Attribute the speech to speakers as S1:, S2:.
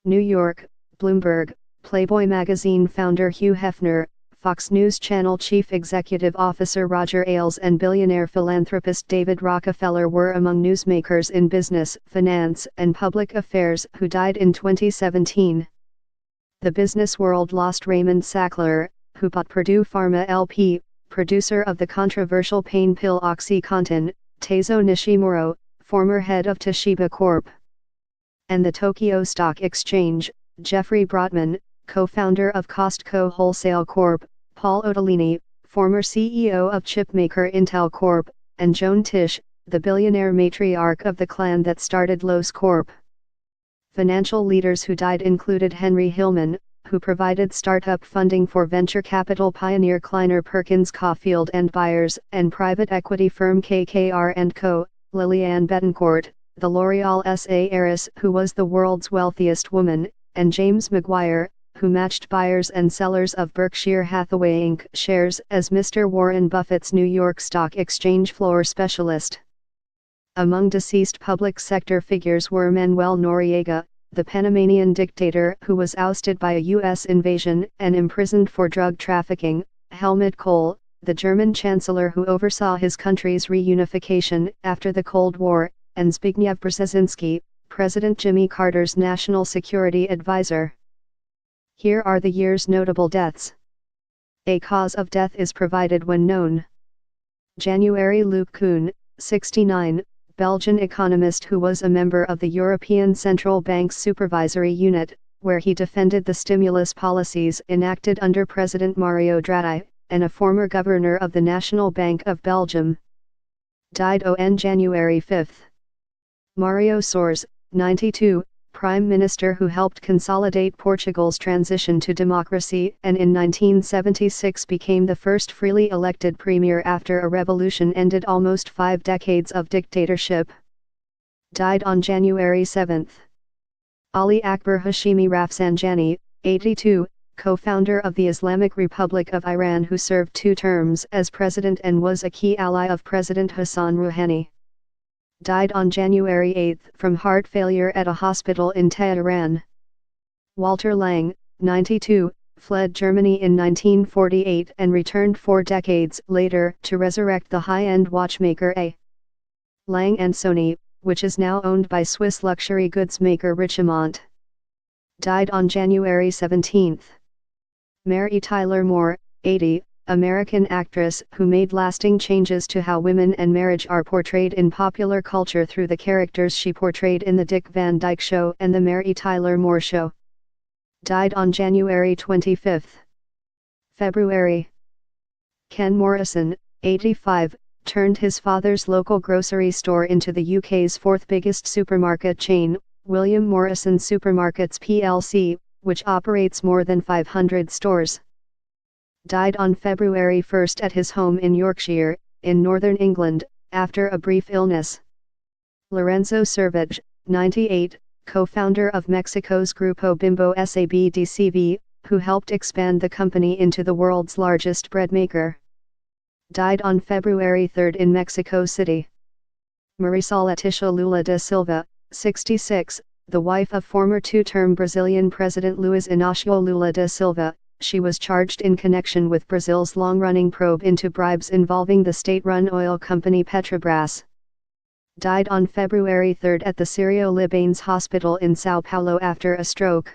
S1: New York, Bloomberg, Playboy magazine founder Hugh Hefner, Fox News Channel Chief Executive Officer Roger Ailes and billionaire philanthropist David Rockefeller were among newsmakers in business, finance, and public affairs who died in 2017. The business world lost Raymond Sackler, who bought Purdue Pharma LP, producer of the controversial pain pill OxyContin, Taizo Nishimuro, former head of Toshiba Corp. And the Tokyo Stock Exchange, Jeffrey Brotman, co-founder of Costco Wholesale Corp., Paul Otellini, former CEO of chipmaker Intel Corp., and Joan Tisch, the billionaire matriarch of the clan that started Lowe's Corp. Financial leaders who died included Henry Hillman, who provided startup funding for venture capital pioneer Kleiner Perkins Caulfield and Byers, and private equity firm KKR & Co., Lillian Bettencourt, the L'Oreal SA heiress who was the world's wealthiest woman, and James Maguire, who matched buyers and sellers of Berkshire Hathaway Inc. shares as Mr. Warren Buffett's New York Stock Exchange floor specialist. Among deceased public sector figures were Manuel Noriega, the Panamanian dictator who was ousted by a U.S. invasion and imprisoned for drug trafficking, Helmut Kohl, the German chancellor who oversaw his country's reunification after the Cold War, and Zbigniew Brzezinski, President Jimmy Carter's national security advisor. Here are the year's notable deaths. A cause of death is provided when known. January Luc Koon, 69, Belgian economist who was a member of the European Central Bank's supervisory unit, where he defended the stimulus policies enacted under President Mario Draghi, and a former governor of the National Bank of Belgium. Died on January 5. Mario Soares, 92, Prime Minister who helped consolidate Portugal's transition to democracy and in 1976 became the first freely elected premier after a revolution ended almost 5 decades of dictatorship. Died on January 7. Ali Akbar Hashemi Rafsanjani, 82, co-founder of the Islamic Republic of Iran who served 2 terms as president and was a key ally of President Hassan Rouhani. Died on January 8 from heart failure at a hospital in Tehran. Walter Lang, 92, fled Germany in 1948 and returned 4 decades later to resurrect the high-end watchmaker A. Lang & Sony, which is now owned by Swiss luxury goods maker Richemont. Died on January 17. Mary Tyler Moore, 80, American actress who made lasting changes to how women and marriage are portrayed in popular culture through the characters she portrayed in The Dick Van Dyke Show and The Mary Tyler Moore Show. Died on January 25. February. Ken Morrison, 85, turned his father's local grocery store into the UK's 4th biggest supermarket chain, William Morrison Supermarkets plc, which operates more than 500 stores. Died on February 1 at his home in Yorkshire, in northern England, after a brief illness. Lorenzo Cervej, 98, co-founder of Mexico's Grupo Bimbo SABDCV, who helped expand the company into the world's largest bread maker. Died on February 3 in Mexico City. Marisol Leticia Lula da Silva, 66, the wife of former 2-term Brazilian President Luiz Inácio Lula da Silva. She was charged in connection with Brazil's long-running probe into bribes involving the state-run oil company Petrobras. Died on February 3 at the Sírio-Libanês hospital in São Paulo after a stroke.